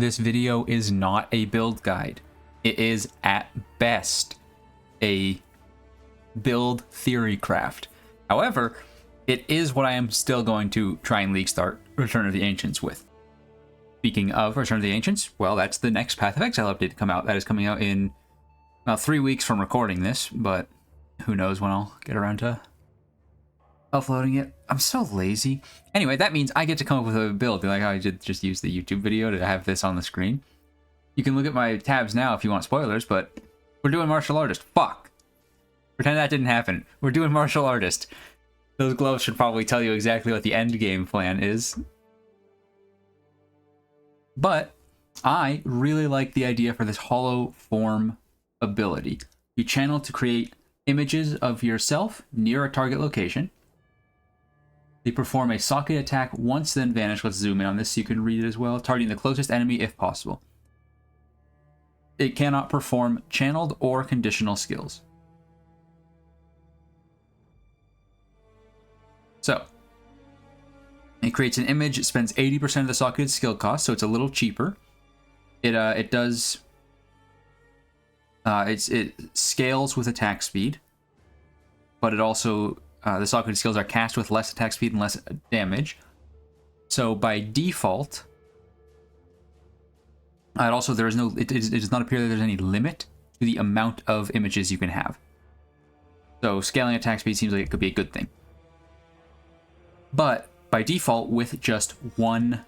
this video is not a build guide. It is, at best, a build theory craft. However, it is what I am still going to try and league start Return of the Ancients with. Speaking of Return of the Ancients, well, that's the next Path of Exile update to come out. That is coming out in about 3 weeks from recording this, but who knows when I'll get around to uploading it. I'm so lazy. Anyway, that means I get to come up with a build. Like how I did just use the YouTube video to have this on the screen. You can look at my tabs now if you want spoilers, but we're doing martial artist. Fuck. Pretend that didn't happen. We're doing martial artist. Those gloves should probably tell you exactly what the endgame plan is. But I really like the idea for this Holo form ability. You channel to create images of yourself near a target location. They perform a socket attack once, then vanish. Let's zoom in on this so you can read it as well. Targeting the closest enemy if possible. It cannot perform channeled or conditional skills. So, it creates an image. It spends 80% of the socketed skill cost, so it's a little cheaper. It scales with attack speed, but it also the socketed skills are cast with less attack speed and less damage. So by default, and also there is no. It does not appear that there's any limit to the amount of images you can have. So scaling attack speed seems like it could be a good thing. But by default, with just one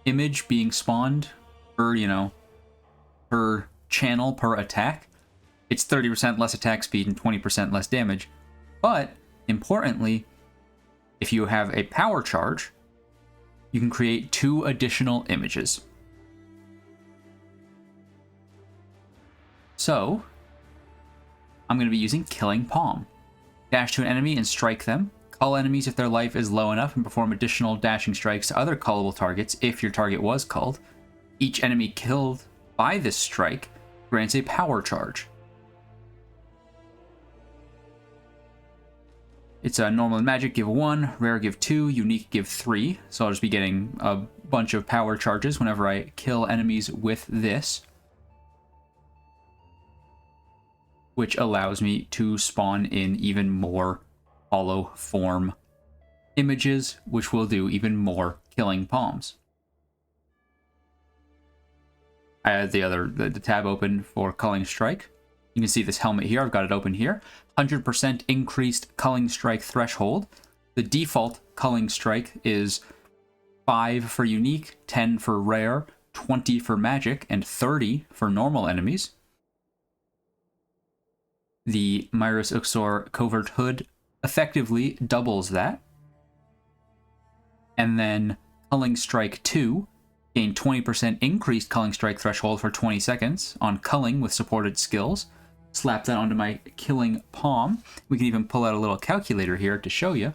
image being spawned per, per channel, per attack, it's 30% less attack speed and 20% less damage. But importantly, if you have a power charge, you can create 2 additional images. So, I'm going to be using Killing Palm. Dash to an enemy and strike them. Cull enemies if their life is low enough and perform additional dashing strikes to other cullable targets if your target was culled. Each enemy killed by this strike grants a power charge. It's a normal and magic, give 1, rare give 2, unique give 3. So I'll just be getting a bunch of power charges whenever I kill enemies with this, which allows me to spawn in even more Holo form images, which will do even more killing palms. I had the tab open for Culling Strike. You can see this helmet here. I've got it open here. 100% increased Culling Strike threshold. The default Culling Strike is 5 for unique, 10 for rare, 20 for magic, and 30 for normal enemies. The Myris Uxor Covert Hood effectively doubles that. And then Culling Strike 2, gain 20% increased Culling Strike threshold for 20 seconds on culling with supported skills. Slap that onto my Killing Palm. We can even pull out a little calculator here to show you.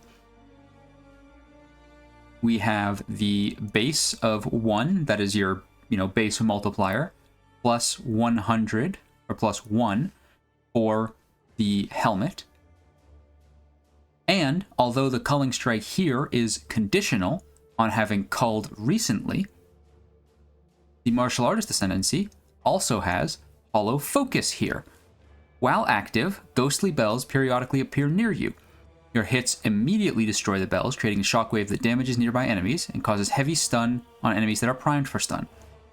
We have the base of 1, that is your base multiplier, plus 100, or plus 1 for the helmet. And although the Culling Strike here is conditional on having culled recently, the Martial Artist Ascendancy also has Holo Focus here. While active, ghostly bells periodically appear near you. Your hits immediately destroy the bells, creating a shockwave that damages nearby enemies and causes heavy stun on enemies that are primed for stun.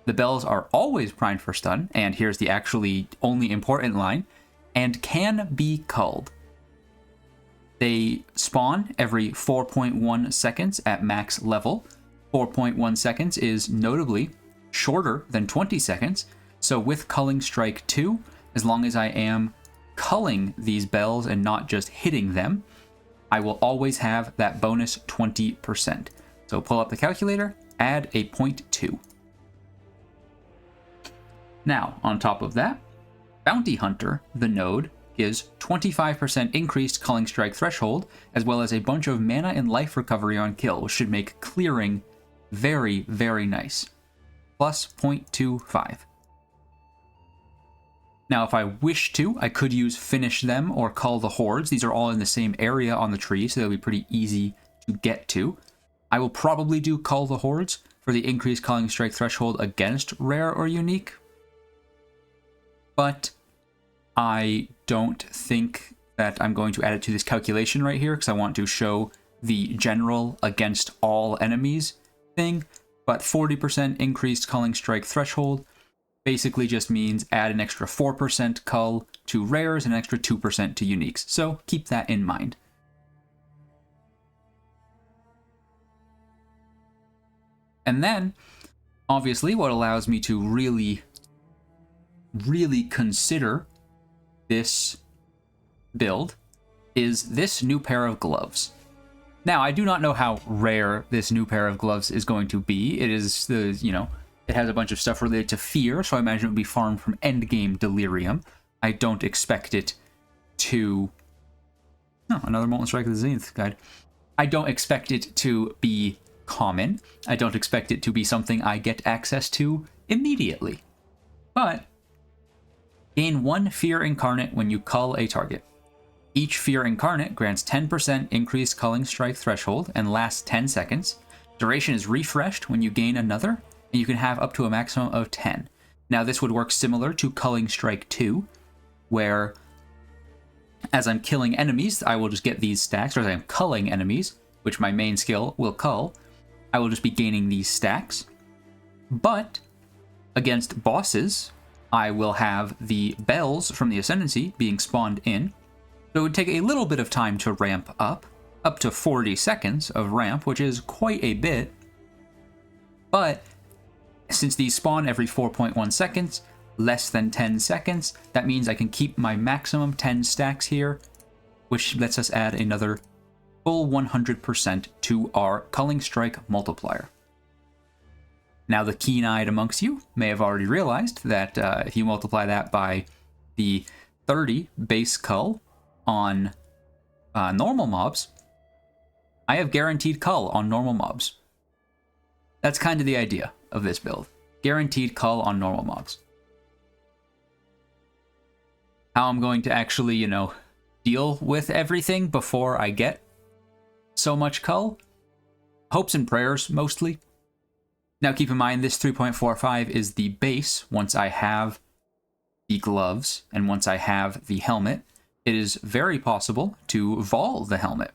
The bells are always primed for stun, and here's the actually only important line, and can be culled. They spawn every 4.1 seconds at max level. 4.1 seconds is notably shorter than 20 seconds, so with Culling Strike 2, as long as I am culling these bells and not just hitting them, I will always have that bonus 20%. So pull up the calculator, add a 0.2. Now, on top of that, Bounty Hunter, the node, gives 25% increased Culling Strike threshold, as well as a bunch of mana and life recovery on kill, which should make clearing very, very nice. Plus 0.25. Now, if I wish to, I could use Finish Them or Cull the Hordes. These are all in the same area on the tree, so they'll be pretty easy to get to. I will probably do Cull the Hordes. for the increased Culling Strike threshold against rare or unique. But I don't think that I'm going to add it to this calculation right here because I want to show the general against all enemies thing. But 40% increased Culling Strike threshold basically just means add an extra 4% cull to rares and an extra 2% to uniques. So keep that in mind. And then, obviously, what allows me to really consider this build is this new pair of gloves. Now, I do not know how rare this new pair of gloves is going to be. It is the, it has a bunch of stuff related to fear, so I imagine it would be farmed from Endgame Delirium. I don't expect it to... Oh, another Molten Strike of the Zenith guide. I don't expect it to be common. I don't expect it to be something I get access to immediately. But gain 1 Fear Incarnate when you cull a target. Each Fear Incarnate grants 10% increased Culling Strike threshold and lasts 10 seconds. Duration is refreshed when you gain another, and you can have up to a maximum of 10. Now this would work similar to Culling Strike 2, where as I'm killing enemies, I will just get these stacks, or as I'm culling enemies, which my main skill will cull, I will just be gaining these stacks. But against bosses, I will have the bells from the Ascendancy being spawned in. So it would take a little bit of time to ramp up to 40 seconds of ramp, which is quite a bit. But since these spawn every 4.1 seconds, less than 10 seconds, that means I can keep my maximum 10 stacks here, which lets us add another full 100% to our Culling Strike multiplier. Now, the keen-eyed amongst you may have already realized that if you multiply that by the 30 base cull on normal mobs, I have guaranteed cull on normal mobs. That's kind of the idea of this build. Guaranteed cull on normal mobs. How I'm going to actually, deal with everything before I get so much cull? Hopes and prayers, mostly. Now keep in mind, this 3.45 is the base once I have the gloves and once I have the helmet. It is very possible to vol the helmet.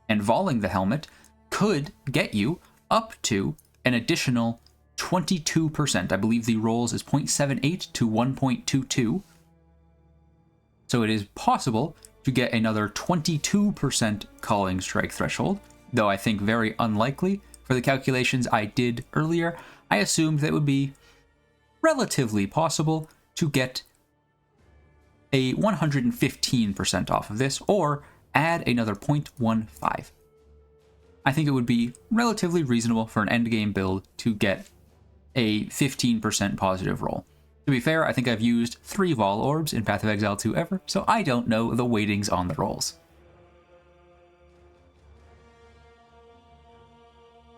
And voling the helmet could get you up to an additional 22%. I believe the rolls is 0.78 to 1.22. So it is possible to get another 22% Culling Strike threshold, though I think very unlikely. For the calculations I did earlier, I assumed that it would be relatively possible to get a 115% off of this, or add another 0.15. I think it would be relatively reasonable for an endgame build to get a 15% positive roll. To be fair, I think I've used 3 Vol Orbs in Path of Exile 2 ever, so I don't know the weightings on the rolls.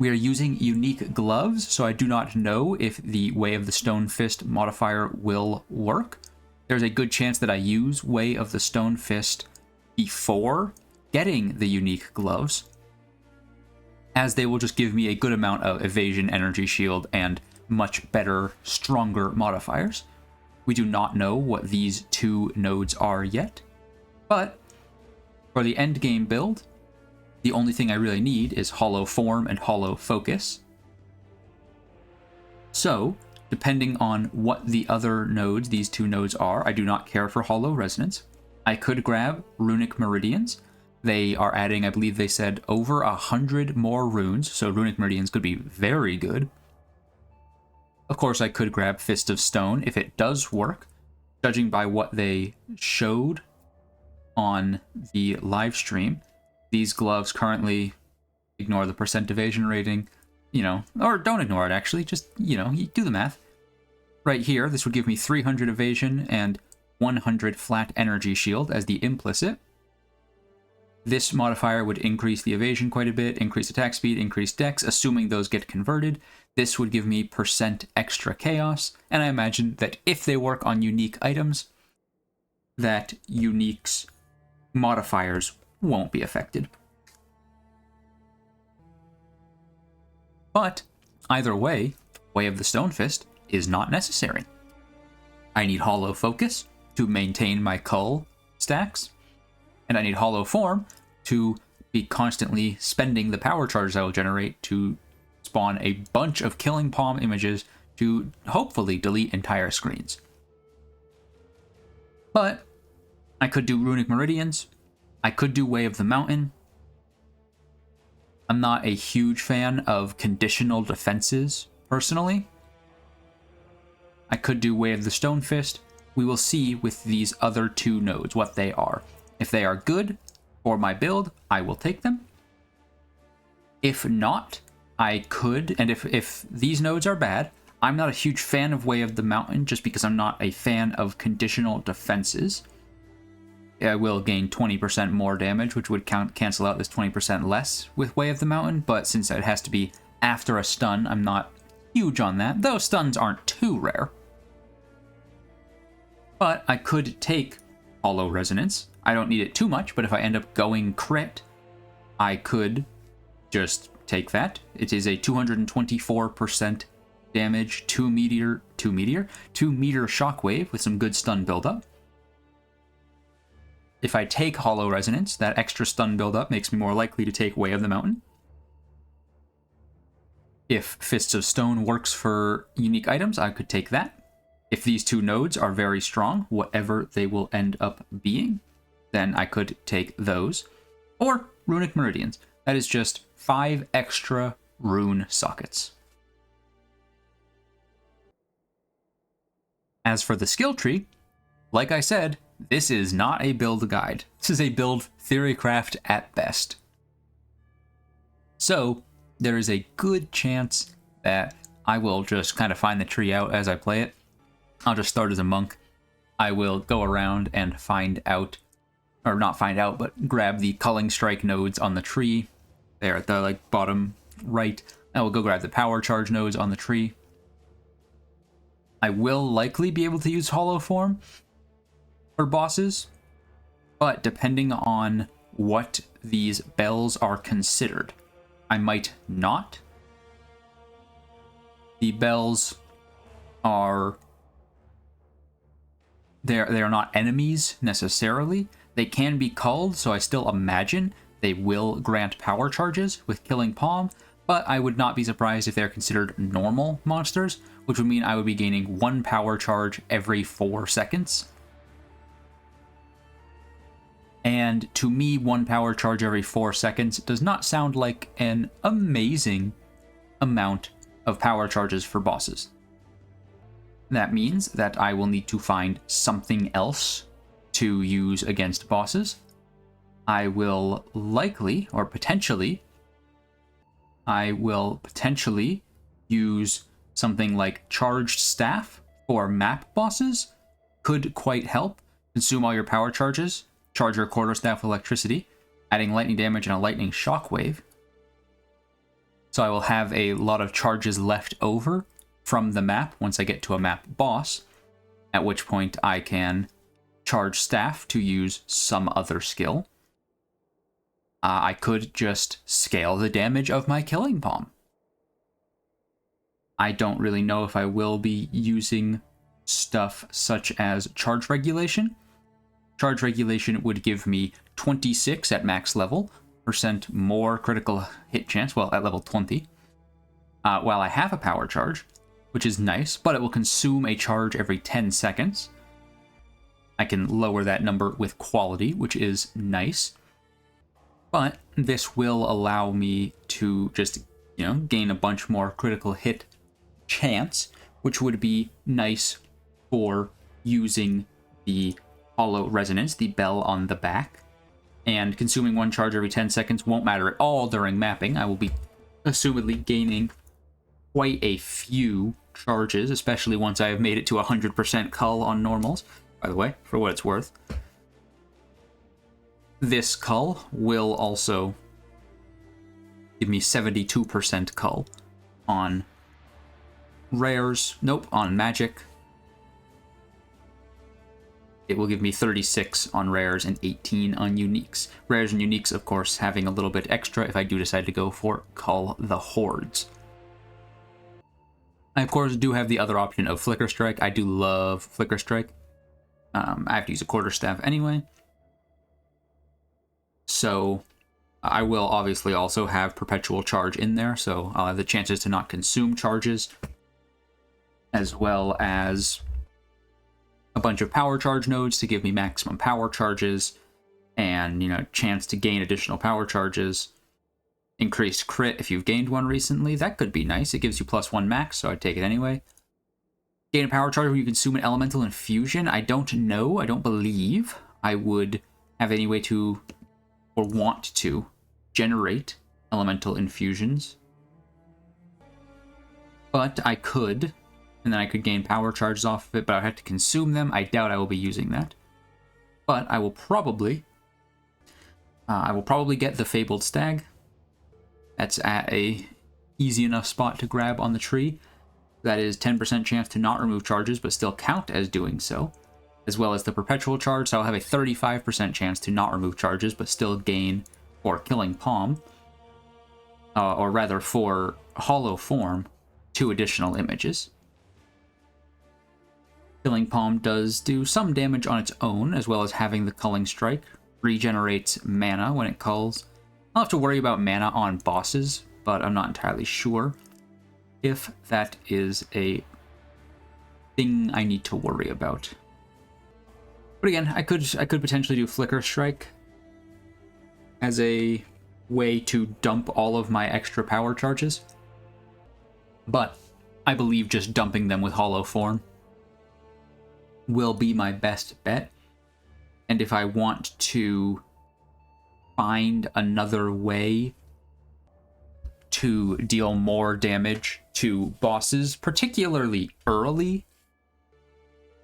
We are using unique gloves, so I do not know if the Way of the Stone Fist modifier will work. There's a good chance that I use Way of the Stone Fist before getting the unique gloves, as they will just give me a good amount of evasion, energy shield, and much better, stronger modifiers. We do not know what these 2 nodes are yet, but for the endgame build, the only thing I really need is Holo Form and Holo Focus. So, depending on what the other nodes, these 2 nodes are, I do not care for Holo Resonance. I could grab Runic Meridians. They are adding, I believe they said, over 100 more runes, so Runic Meridians could be very good. Of course, I could grab Fist of Stone if it does work, judging by what they showed on the live stream. These gloves currently, ignore the percent evasion rating, or don't ignore it actually, just, you do the math. Right here, this would give me 300 evasion and 100 flat energy shield as the implicit. This modifier would increase the evasion quite a bit, increase attack speed, increase dex, assuming those get converted. This would give me % extra chaos, and I imagine that if they work on unique items, that unique's modifiers won't be affected. But either way, Way of the Stone Fist is not necessary. I need Holo Focus to maintain my Cull stacks, and I need Holo Form to be constantly spending the power charges I will generate to spawn a bunch of Killing Palm images to hopefully delete entire screens. But I could do Runic Meridians. I could do Way of the Mountain. I'm not a huge fan of conditional defenses, personally. I could do Way of the Stone Fist. We will see with these other two nodes what they are. If they are good for my build, I will take them. If not, I could, and if these nodes are bad, I'm not a huge fan of Way of the Mountain just because I'm not a fan of conditional defenses. I will gain 20% more damage, which would cancel out this 20% less with Way of the Mountain, but since it has to be after a stun, I'm not huge on that, though stuns aren't too rare. But I could take Holo Resonance. I don't need it too much, but if I end up going crit, I could just take that. It is a 224% damage, 2 meter shockwave with some good stun buildup. If I take Holo Resonance, that extra stun buildup makes me more likely to take Way of the Mountain. If Fists of Stone works for unique items, I could take that. If these two nodes are very strong, whatever they will end up being, then I could take those. Or Runic Meridians. That is just 5 extra rune sockets. As for the skill tree, like I said, this is not a build guide. This is a build theorycraft at best. So, there is a good chance that I will just kind of find the tree out as I play it. I'll just start as a monk. I will go around and find out, or not find out, but grab the Culling Strike nodes on the tree. There at the bottom right. I will go grab the Power Charge nodes on the tree. I will likely be able to use Holo Form for bosses, but depending on what these bells are considered, I might not. The bells are... They are not enemies, necessarily. They can be culled, so I still imagine they will grant power charges with Killing Palm, but I would not be surprised if they're considered normal monsters, which would mean I would be gaining 1 power charge every 4 seconds. And to me, 1 power charge every 4 seconds does not sound like an amazing amount of power charges for bosses. That means that I will need to find something else to use against bosses. I will likely, or potentially, use something like Charged Staff for map bosses. Could quite help. Consume all your power charges. Charge your quarterstaff with electricity, adding lightning damage and a lightning shockwave. So I will have a lot of charges left over from the map once I get to a map boss, at which point I can charge staff to use some other skill. I could just scale the damage of my Killing Palm. I don't really know if I will be using stuff such as Charge Regulation. Charge Regulation would give me 26 at max level, % more critical hit chance, well, at level 20, while I have a power charge, which is nice, but it will consume a charge every 10 seconds. I can lower that number with quality, which is nice. But this will allow me to just, gain a bunch more critical hit chance, which would be nice for using the Holo Resonance, the bell on the back. And consuming 1 charge every 10 seconds won't matter at all during mapping. I will be assumedly gaining quite a few charges, especially once I have made it to 100% cull on normals, by the way, for what it's worth. This cull will also give me 72% cull on rares. Nope, on magic. It will give me 36 on rares and 18 on uniques. Rares and uniques, of course, having a little bit extra if I do decide to go for Cull the Hordes. I, of course, do have the other option of Flicker Strike. I do love Flicker Strike. I have to use a quarterstaff anyway. So I will obviously also have Perpetual Charge in there, so I'll have the chances to not consume charges, as well as a bunch of power charge nodes to give me maximum power charges, and, you know, chance to gain additional power charges. Increased crit if you've gained one recently. That could be nice. It gives you +1 max, so I'd take it anyway. Gain a power charge when you consume an elemental infusion. I don't know. I don't believe I would have any way to, or want to, generate elemental infusions. But I could, and then I could gain power charges off of it, but I'd have to consume them. I doubt I will be using that. But I will probably get the Fabled Stag. That's at a easy enough spot to grab on the tree. That is 10% chance to not remove charges, but still count as doing so, as well as the Perpetual Charge, so I'll have a 35% chance to not remove charges, but still gain for Killing Palm, or rather for Holo Form, 2 additional images. Killing Palm does do some damage on its own, as well as having the Culling Strike. Regenerates mana when it culls. I'll have to worry about mana on bosses, but I'm not entirely sure if that is a thing I need to worry about. But again, I could potentially do Flicker Strike as a way to dump all of my extra power charges. But I believe just dumping them with Holo Form will be my best bet. And if I want to find another way to deal more damage to bosses, particularly early,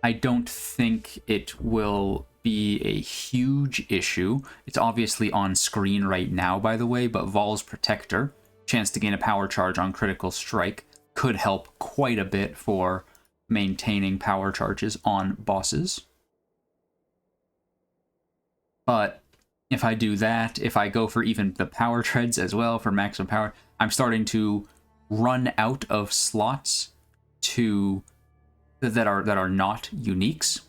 I don't think it will be a huge issue. It's obviously on screen right now, by the way, but Vol's Protector, chance to gain a power charge on critical strike, could help quite a bit for maintaining power charges on bosses. But if I do that, if I go for even the power treads as well for maximum power, I'm starting to run out of slots that are not uniques.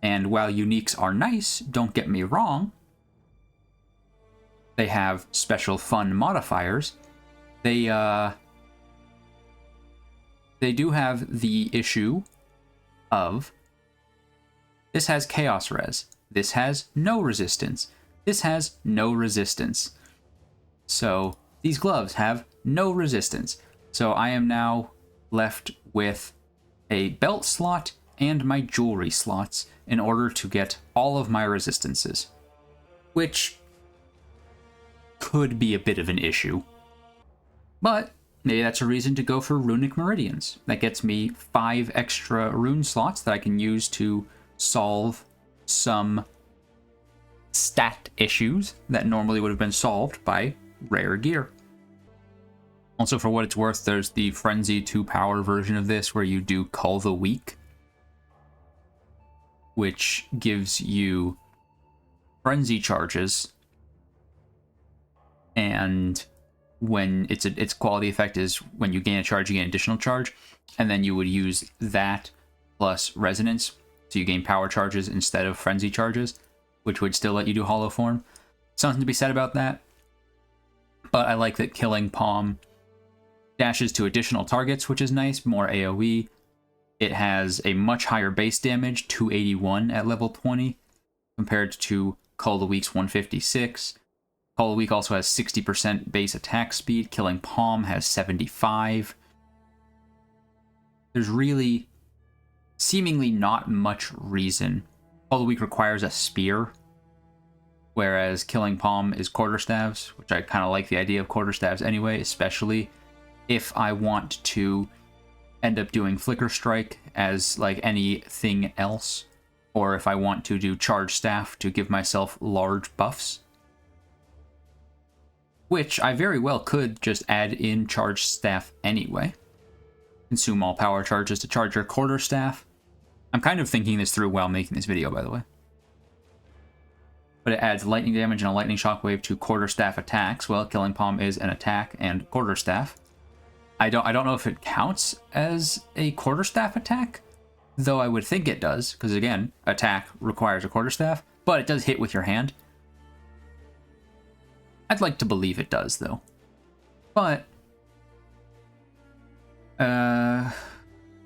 And while uniques are nice, don't get me wrong, they have special fun modifiers. They do have the issue of this has chaos res, this has no resistance, this has no resistance. So these gloves have no resistance. So I am now left with a belt slot and my jewelry slots in order to get all of my resistances, which could be a bit of an issue. But maybe that's a reason to go for Runic Meridians. That gets me 5 extra rune slots that I can use to solve some stat issues that normally would have been solved by rare gear. Also, for what it's worth, there's the Frenzy 2-power version of this where you do Cull the Weak, which gives you Frenzy charges, and when its quality effect is when you gain a charge, you gain additional charge, and then you would use that plus Resonance, so you gain power charges instead of Frenzy charges, which would still let you do Holo Form. Something to be said about that. But I like that Killing Palm dashes to additional targets, which is nice, more AoE. It has a much higher base damage, 281 at level 20, compared to Cull the Weak's 156. Cull the Weak also has 60% base attack speed. Killing Palm has 75. There's really seemingly not much reason. Cull the Weak requires a spear, whereas Killing Palm is quarterstaves, which I kind of like the idea of quarterstaves anyway, especially if I want to end up doing Flicker Strike as like anything else, or if I want to do Charge Staff to give myself large buffs, which I very well could just add in Charge Staff anyway. Consume all power charges to charge your quarterstaff. I'm kind of thinking this through while making this video, by the way. But it adds lightning damage and a lightning shockwave to quarterstaff attacks. Well, Killing Palm is an attack and quarterstaff. I don't know if it counts as a quarterstaff attack, though I would think it does, because again, attack requires a quarterstaff, but it does hit with your hand. I'd like to believe it does, though. But,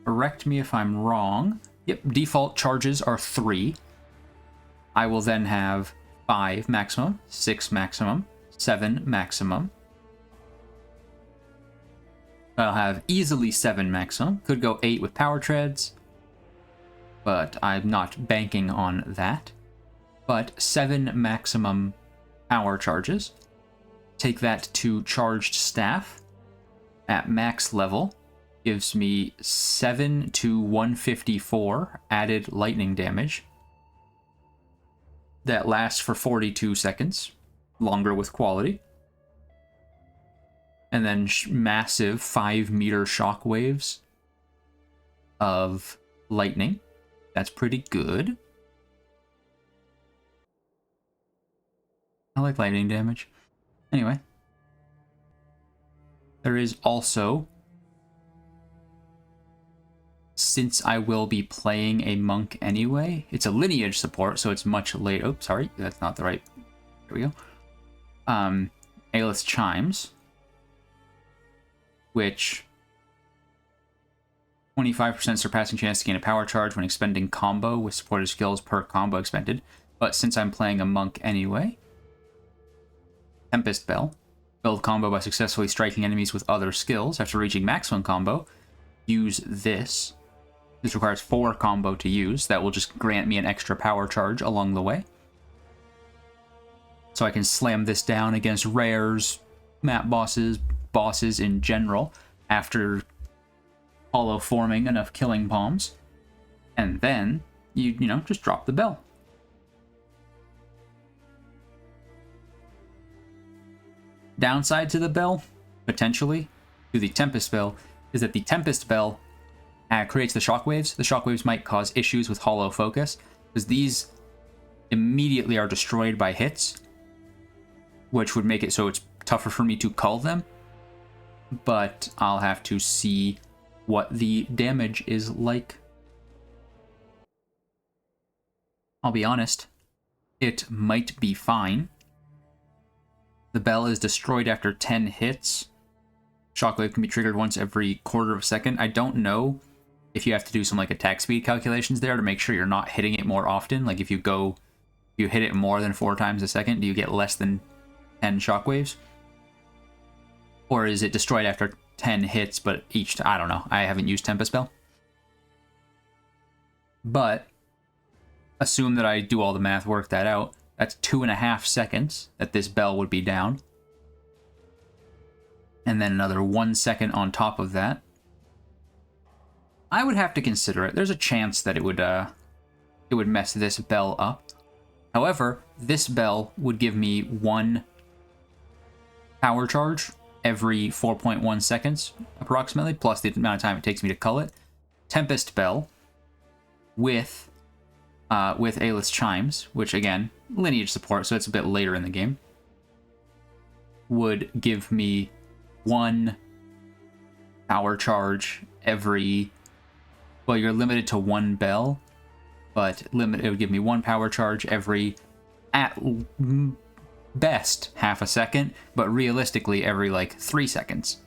correct me if I'm wrong. Yep, default charges are 3. I will then have 5 maximum, 6 maximum, 7 maximum. I'll have easily 7 maximum. Could go 8 with power treads, but I'm not banking on that. But 7 maximum power charges. Take that to charged staff at max level. Gives me 7 to 154 added lightning damage. That lasts for 42 seconds. Longer with quality. And then massive 5-meter shock waves of lightning. That's pretty good. I like lightning damage. Anyway. There is also, since I will be playing a monk anyway, it's a lineage support, so it's much later. Oh, sorry, that's not the right. There we go. Aelith's Chimes, which 25% surpassing chance to gain a power charge when expending combo with supported skills per combo expended. But since I'm playing a monk anyway, Tempest Bell. Build combo by successfully striking enemies with other skills. After reaching maximum combo, use this. This requires 4 combo to use. That will just grant me an extra power charge along the way. So I can slam this down against rares, map bosses, bosses in general, after Holo forming enough killing palms. And then, you know, just drop the bell. Downside to the bell, potentially, to the Tempest Bell, is that the Tempest Bell creates the shockwaves. The shockwaves might cause issues with Holo Focus, because these immediately are destroyed by hits, which would make it so it's tougher for me to cull them. But I'll have to see what the damage is like. I'll be honest, it might be fine. The bell is destroyed after 10 hits. Shockwave can be triggered once every quarter of a second. I don't know if you have to do some like attack speed calculations there to make sure you're not hitting it more often. Like if you hit it more than 4 times a second, do you get less than 10 shockwaves? Or is it destroyed after 10 hits, but I don't know. I haven't used Tempest Bell. But assume that I do all the math, work that out. That's 2.5 seconds that this bell would be down. And then another 1 second on top of that. I would have to consider it. There's a chance that it would mess this bell up. However, this bell would give me 1 power charge every 4.1 seconds, approximately, plus the amount of time it takes me to cull it. Tempest Bell with Aelith's Chimes, which again, lineage support, so it's a bit later in the game, would give me 1 power charge every, well, you're limited to 1 bell, but it would give me 1 power charge every, at best, half a second, but realistically every like 3 seconds.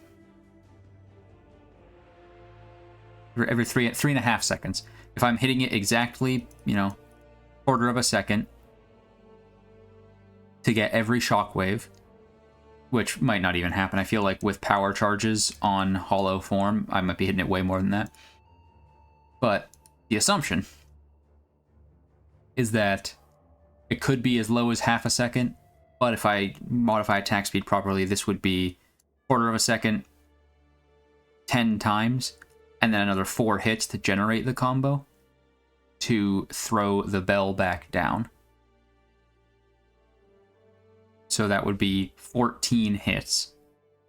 Every 3.5 seconds. If I'm hitting it exactly, you know, quarter of a second to get every shockwave, which might not even happen. I feel like with power charges on Holo form, I might be hitting it way more than that. But the assumption is that it could be as low as half a second, but if I modify attack speed properly, this would be quarter of a second, 10 times, and then another 4 hits to generate the combo to throw the bell back down. So that would be 14 hits.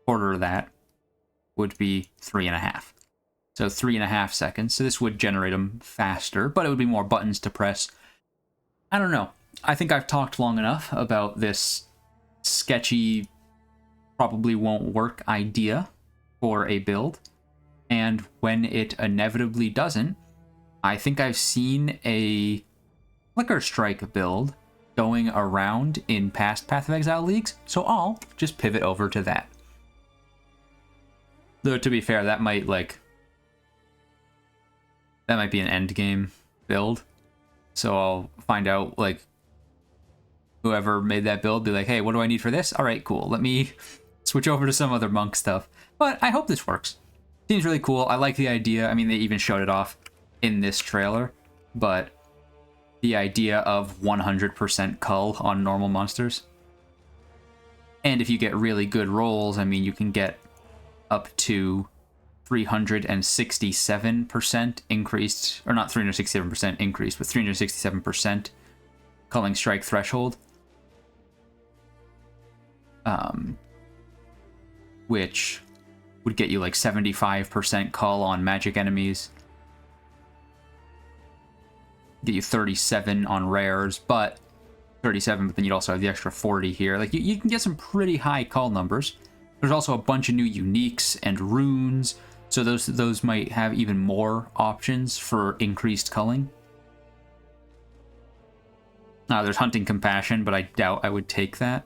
Quarter of that would be 3.5. So 3.5 seconds. So this would generate them faster, but it would be more buttons to press. I don't know. I think I've talked long enough about this sketchy, probably won't work idea. for a build. And when it inevitably doesn't, I think I've seen a Flicker Strike build going around in past Path of Exile leagues, so I'll just pivot over to that. Though, to be fair, that might be an Endgame build. So I'll find out, like, whoever made that build, be like, hey, what do I need for this? All right, cool. Let me switch over to some other monk stuff. But I hope this works. Seems really cool. I like the idea. I mean, they even showed it off in this trailer, but the idea of 100% cull on normal monsters. And if you get really good rolls, I mean, you can get up to 367% increased, or not 367% increased, but 367% culling strike threshold. Which would get you like 75% cull on magic enemies. Get you 37 on rares, but 37, but then you'd also have the extra 40 here. Like, you can get some pretty high cull numbers. There's also a bunch of new uniques and runes, so those might have even more options for increased culling. There's Hunting Compassion, but I doubt I would take that.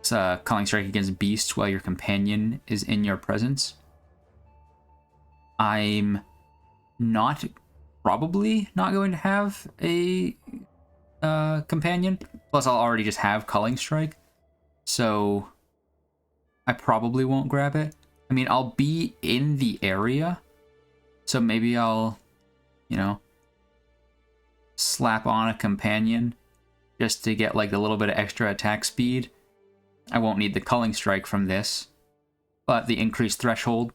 It's Culling Strike against beasts while your companion is in your presence. I'm probably not going to have a companion. Plus, I'll already just have Culling Strike. So I probably won't grab it. I mean, I'll be in the area. So maybe I'll, slap on a companion just to get like a little bit of extra attack speed. I won't need the Culling Strike from this, but the increased threshold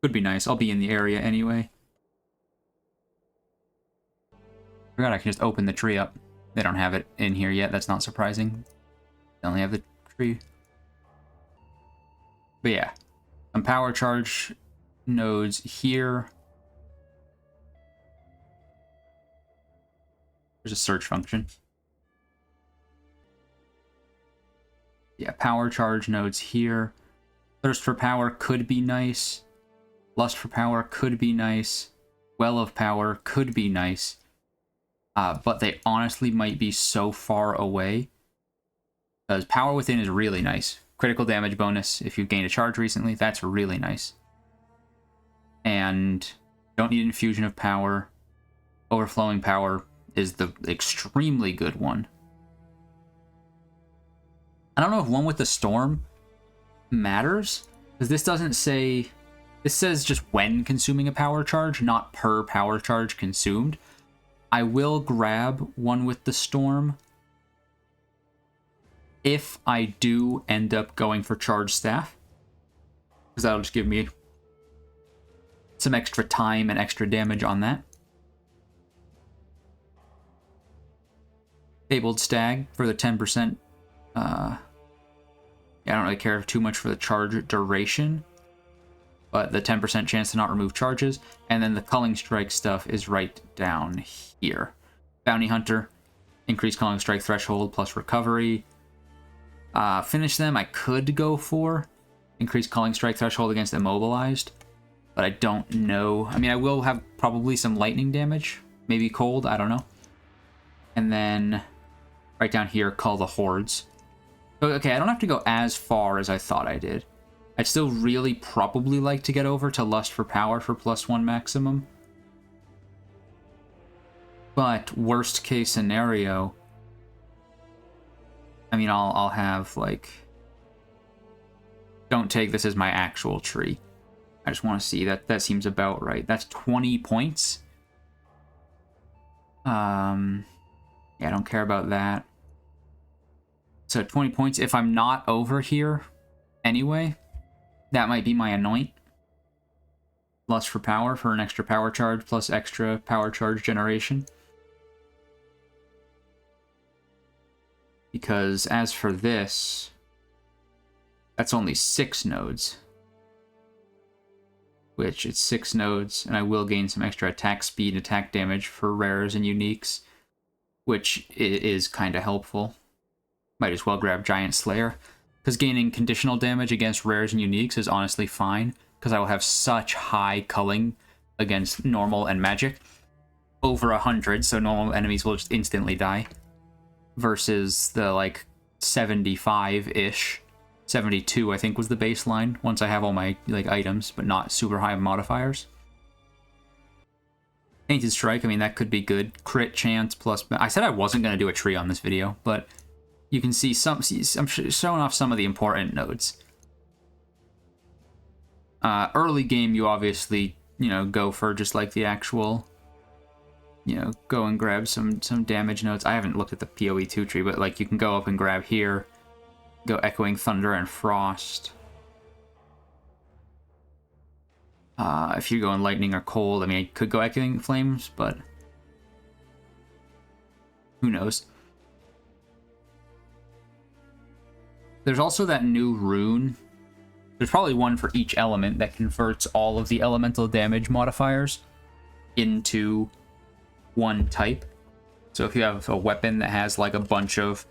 could be nice. I'll be in the area anyway. Forgot I can just open the tree up. They don't have it in here yet. That's not surprising. They only have the tree. But yeah, some power charge nodes here. There's a search function. Yeah, power charge nodes here. Thirst for Power could be nice. Lust for Power could be nice. Well of Power could be nice. But they honestly might be so far away. Because Power Within is really nice. Critical damage bonus if you've gained a charge recently, that's really nice. And don't need Infusion of Power. Overflowing Power is the extremely good one. I don't know if one with the Storm matters, because this doesn't say... This says just when consuming a power charge, not per power charge consumed. I will grab one with the Storm if I do end up going for Charge Staff, because that'll just give me some extra time and extra damage on that. Fabled Stag for the 10%. Yeah, I don't really care too much for the charge duration, but the 10% chance to not remove charges. And then the Culling Strike stuff is right down here. Bounty Hunter, increased Culling Strike threshold plus recovery. Finish them, I could go for increased Culling Strike threshold against Immobilized, but I don't know. I mean, I will have probably some lightning damage, maybe cold, I don't know. And then right down here, Cull the Hordes. Okay, I don't have to go as far as I thought I did. I'd still really probably like to get over to Lust for Power for +1 maximum. But worst case scenario, I mean, I'll have, like... Don't take this as my actual tree. I just want to see. That seems about right. That's 20 points. Yeah, I don't care about that. So 20 points. If I'm not over here anyway, that might be my Anoint. Lust for Power for an extra power charge plus extra power charge generation. Because as for this, that's only 6 nodes. Which, it's 6 nodes, and I will gain some extra attack speed, attack damage for rares and uniques, which is kind of helpful. Might as well grab Giant Slayer, because gaining conditional damage against rares and uniques is honestly fine. because I will have such high culling against normal and magic. Over 100, so normal enemies will just instantly die. Versus the, like, 75-ish. 72, I think, was the baseline, once I have all my, like, items, but not super high modifiers. Tainted Strike, I mean, that could be good. Crit chance plus... I said I wasn't going to do a tree on this video, but you can see some... I'm showing off some of the important nodes. Early game, you obviously, you know, go for just, like, the actual... You know, go and grab some damage nodes. I haven't looked at the PoE2 tree, but, like, you can go up and grab here. Go Echoing Thunder and Frost. If you're going Lightning or Cold, I mean, I could go Echoing Flames, but who knows? There's also that new rune. There's probably one for each element that converts all of the elemental damage modifiers into one type. So if you have a weapon that has like a bunch of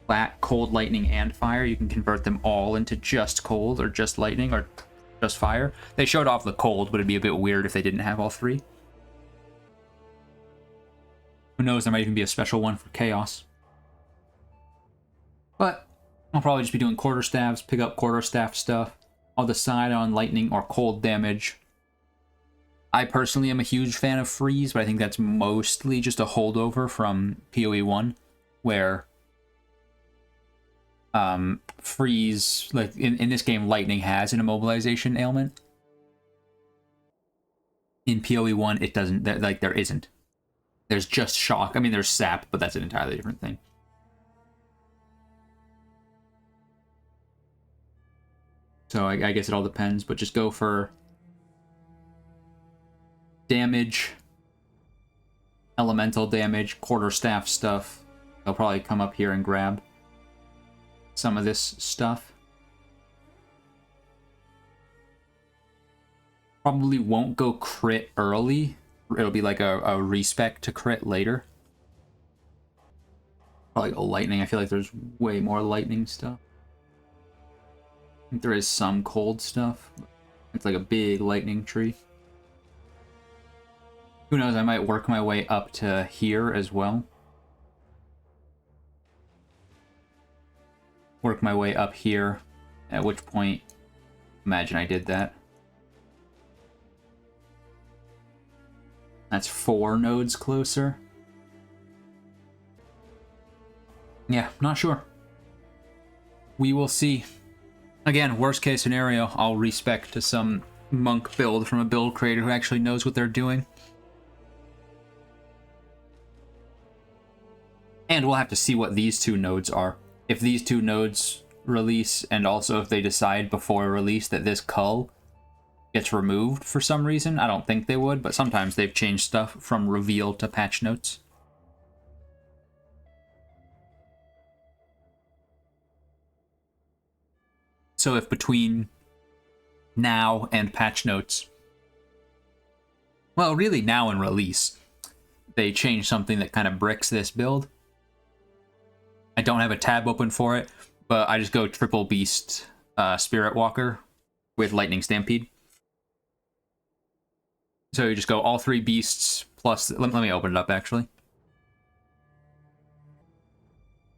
flat, cold, lightning, and fire, you can convert them all into just cold or just lightning or just fire. They showed off the cold, but it'd be a bit weird if they didn't have all three. Who knows, there might even be a special one for chaos. But I'll probably just be doing quarterstaffs, pick up quarterstaff stuff. I'll decide on lightning or cold damage. I personally am a huge fan of freeze, but I think that's mostly just a holdover from PoE 1, where freeze, like in this game, lightning has an immobilization ailment. In PoE 1, it doesn't, like, there isn't. There's just shock. I mean, there's sap, but that's an entirely different thing. So I guess it all depends, but just go for damage, elemental damage, quarterstaff stuff. I'll probably come up here and grab some of this stuff. Probably won't go crit early. It'll be like a respec to crit later. Probably go lightning. I feel like there's way more lightning stuff. I think there is some cold stuff. It's like a big lightning tree. Who knows, I might work my way up to here as well. Work my way up here, at which point, imagine I did that. That's 4 nodes closer. Yeah, not sure. We will see. Again, worst case scenario, I'll respec to some monk build from a build creator who actually knows what they're doing. And we'll have to see what these 2 nodes are. If these 2 nodes release, and also if they decide before release that this cull gets removed for some reason. I don't think they would, but sometimes they've changed stuff from reveal to patch notes. So if between now and patch notes, well, really now and release, they change something that kind of bricks this build. I don't have a tab open for it, but I just go triple beast Spirit Walker with Lightning Stampede. So you just go all 3 beasts plus... Let me open it up, actually.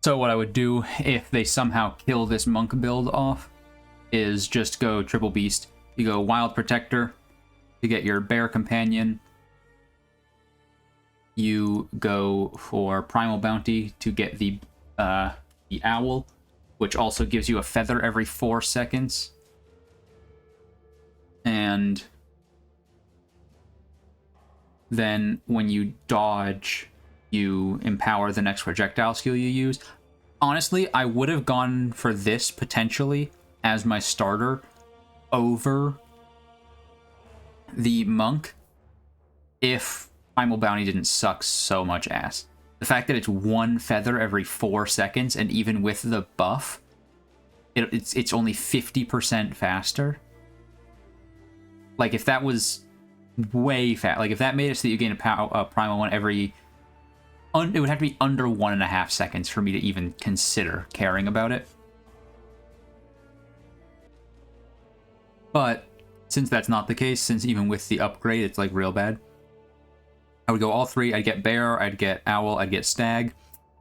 So what I would do if they somehow kill this monk build off is just go triple beast. You go Wild Protector to get your Bear Companion. You go for Primal Bounty to get the Owl, which also gives you a feather every 4 seconds. And then when you dodge, you empower the next projectile skill you use. Honestly, I would have gone for this potentially as my starter over the monk if Primal Bounty didn't suck so much ass. The fact that it's 1 feather every 4 seconds, and even with the buff, it's only 50% faster. Like, if that was way fast, like, if that made it so that you gain a Primal one every... it would have to be under 1.5 seconds for me to even consider caring about it. But since that's not the case, since even with the upgrade, it's like real bad, I would go all three. I'd get Bear, I'd get Owl, I'd get Stag.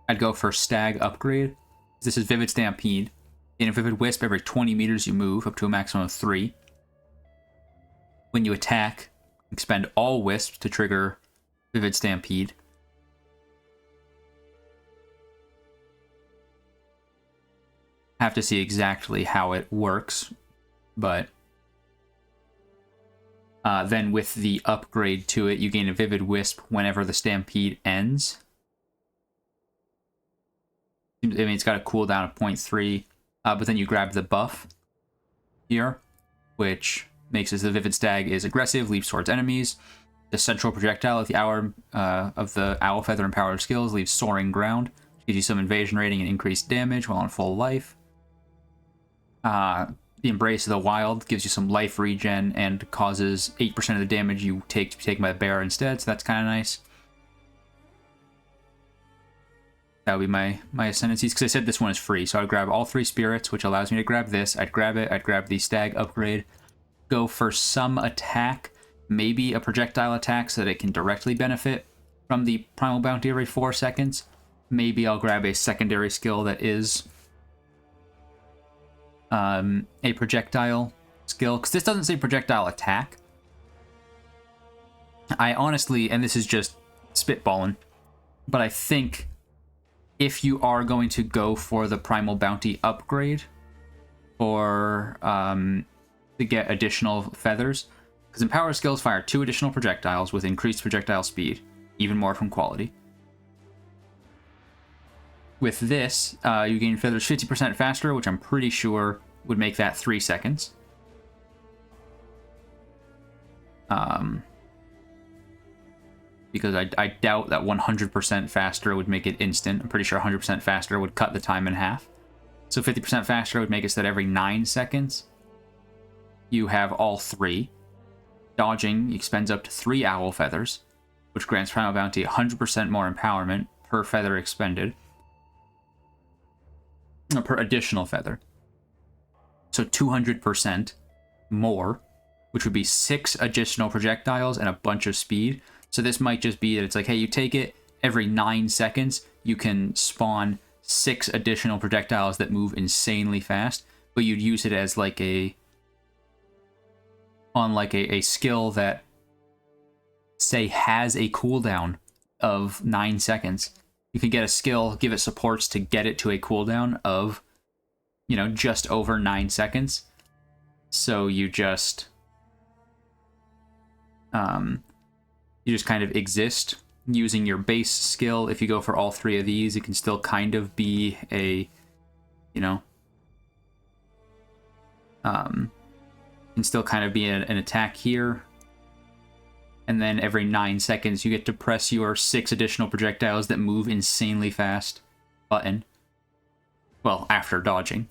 I'd go for Stag upgrade. This is Vivid Stampede. In a Vivid Wisp, every 20 meters you move, up to a maximum of 3. When you attack, expend all Wisps to trigger Vivid Stampede. Have to see exactly how it works, but then with the upgrade to it, you gain a Vivid Wisp whenever the Stampede ends. I mean, it's got a cooldown of 0.3, but then you grab the buff here, which makes it so the Vivid Stag is aggressive, leaps towards enemies. The central projectile of the Owl Feather and Power skills leaves soaring ground, gives you some invasion rating and increased damage while on full life. The Embrace of the Wild gives you some life regen and causes 8% of the damage you take to be taken by the Bear instead, so that's kind of nice. That would be my Ascendancies, because I said this one is free, so I'd grab all 3 spirits, which allows me to grab this. I'd grab it, I'd grab the Stag upgrade, go for some attack, maybe a projectile attack so that it can directly benefit from the Primal Bounty every 4 seconds. Maybe I'll grab a secondary skill that is a projectile skill, because this doesn't say projectile attack. I honestly, and this is just spitballing, but I think if you are going to go for the Primal Bounty upgrade or to get additional feathers, because Empower skills fire 2 additional projectiles with increased projectile speed, even more from quality. With this, you gain feathers 50% faster, which I'm pretty sure would make that 3 seconds. Because I doubt that 100% faster would make it instant. I'm pretty sure 100% faster would cut the time in half. So 50% faster would make it so that every 9 seconds, you have all 3. Dodging expends up to 3 Owl Feathers, which grants Primal Bounty 100% more empowerment per feather expended. Per additional feather. So 200% more, which would be 6 additional projectiles and a bunch of speed. So this might just be that it's like, hey, you take it, every 9 seconds, you can spawn 6 additional projectiles that move insanely fast, but you'd use it as like a skill that, say, has a cooldown of 9 seconds. You can get a skill, give it supports to get it to a cooldown of, you know, just over 9 seconds. So you just kind of exist using your base skill. If you go for all 3 of these, it can still kind of be a, you know, can still kind of be an attack here. And then every 9 seconds, you get to press your 6 additional projectiles that move insanely fast button. Well, after dodging.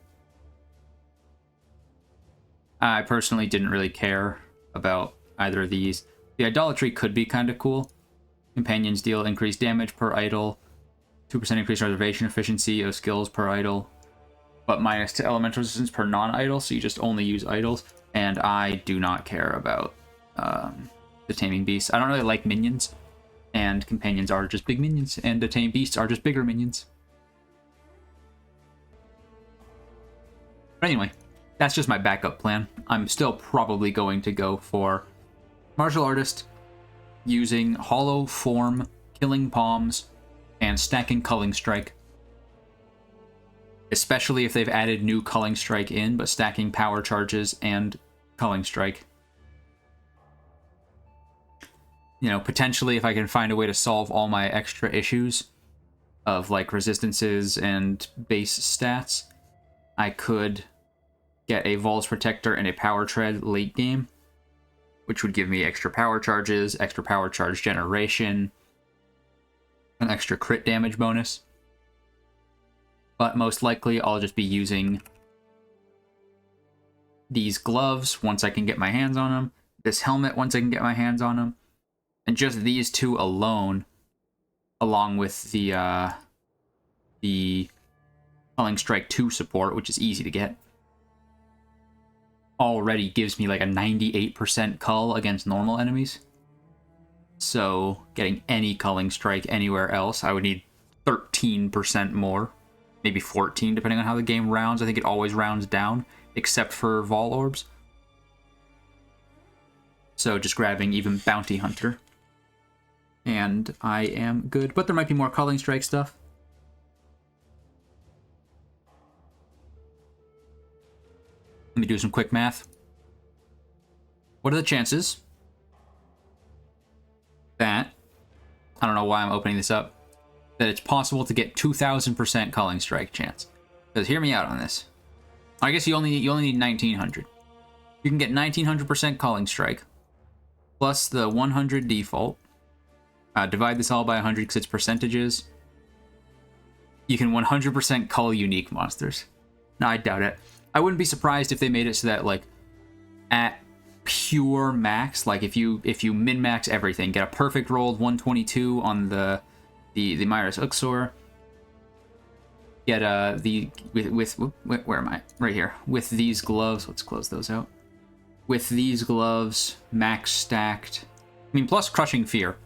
I personally didn't really care about either of these. The Idolatry could be kind of cool. Companions deal increased damage per idol, 2% increased reservation efficiency of skills per idol, but minus to elemental resistance per non-idol, so you just only use idols. And I do not care about the Taming Beasts. I don't really like minions, and companions are just big minions, and the Taming Beasts are just bigger minions. But anyway, that's just my backup plan. I'm still probably going to go for Martial Artist, using Holo Form, Killing Palms, and stacking Culling Strike. Especially if they've added new Culling Strike in, but stacking Power Charges and Culling Strike. You know, potentially if I can find a way to solve all my extra issues of, like, resistances and base stats, I could get a Vol's Protector and a Power Tread late game, which would give me extra power charges, extra power charge generation, an extra crit damage bonus. But most likely I'll just be using these gloves once I can get my hands on them, this helmet once I can get my hands on them, and just these 2 alone, along with the Culling Strike 2 support, which is easy to get. already gives me like a 98% cull against normal enemies. So getting any culling strike anywhere else, I would need 13% more. Maybe 14, depending on how the game rounds. I think it always rounds down, except for Vol Orbs. So just grabbing even Bounty Hunter. And I am good. But there might be more Culling Strike stuff. Let me do some quick math. What are the chances that, I don't know why I'm opening this up, that it's possible to get 2,000% Culling Strike chance? Because hear me out on this. I guess you only need 1,900. You can get 1,900% Culling Strike, plus the 100 default. Divide this all by 100 because it's percentages. You can 100% cull unique monsters. No, I doubt it. I wouldn't be surprised if they made it so that, like, at pure max, like if you min-max everything, get a perfect rolled 122 on the Myris Uxor, get where am I? Right here. With these gloves, let's close those out. With these gloves, max stacked. I mean, plus Crushing Fear.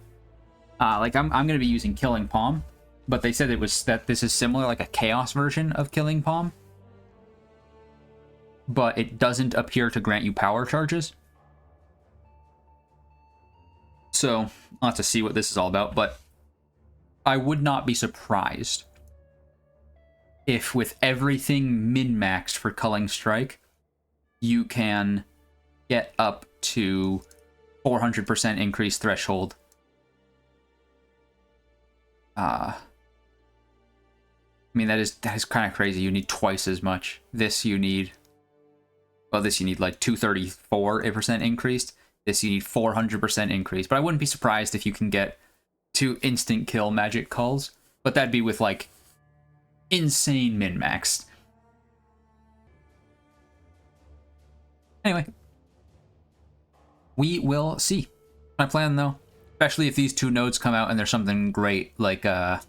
Like I'm gonna be using Killing Palm, but they said that this is similar, like a chaos version of Killing Palm. But it doesn't appear to grant you power charges. So I'll have to see what this is all about, but I would not be surprised if with everything min-maxed for Culling Strike, you can get up to 400% increased threshold. I mean, that is kind of crazy. You need twice as much. This you need like 234% increased. This you need 400% increase. But I wouldn't be surprised if you can get 2 instant kill magic culls. But that'd be with like insane min-maxed. Anyway, we will see. My plan though, especially if these 2 nodes come out and there's something great like I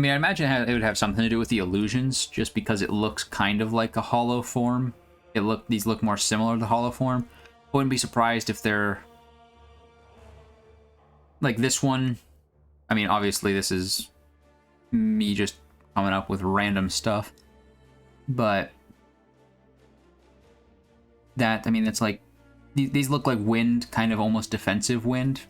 mean, I imagine it would have something to do with the illusions, just because it looks kind of like a Holo form. These look more similar to Holo form. I wouldn't be surprised if they're like this one. I mean, obviously this is me just coming up with random stuff, but that, I mean, it's like these look like wind, kind of almost defensive wind.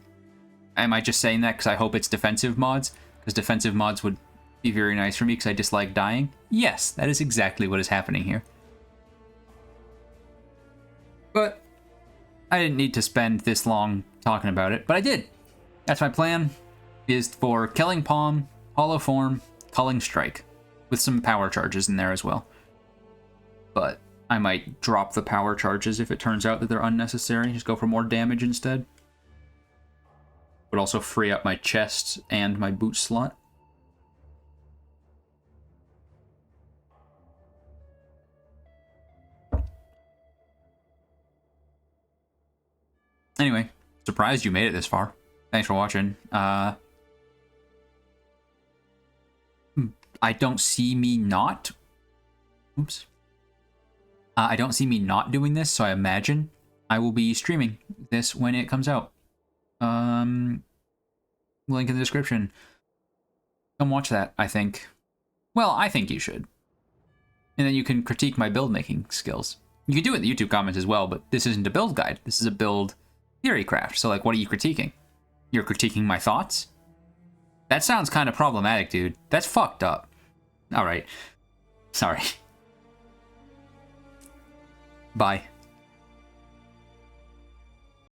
Am I just saying that because I hope it's defensive mods? Because defensive mods would be very nice for me because I dislike dying. Yes, that is exactly what is happening here. But I didn't need to spend this long talking about it, but I did. That's my plan, is for Killing Palm, Holo Form, Culling Strike, with some power charges in there as well. But I might drop the power charges if it turns out that they're unnecessary, just go for more damage instead. Would also free up my chest and my boot slot. Anyway, surprised you made it this far. Thanks for watching. I don't see me not... Oops. I don't see me not doing this, so I imagine I will be streaming this when it comes out. Link in the description. Come watch that, I think. Well, I think you should. And then you can critique my build making skills. You can do it in the YouTube comments as well, but this isn't a build guide. This is a build theorycraft. So, like, what are you critiquing? You're critiquing my thoughts? That sounds kind of problematic, dude. That's fucked up. Alright. Sorry. Bye.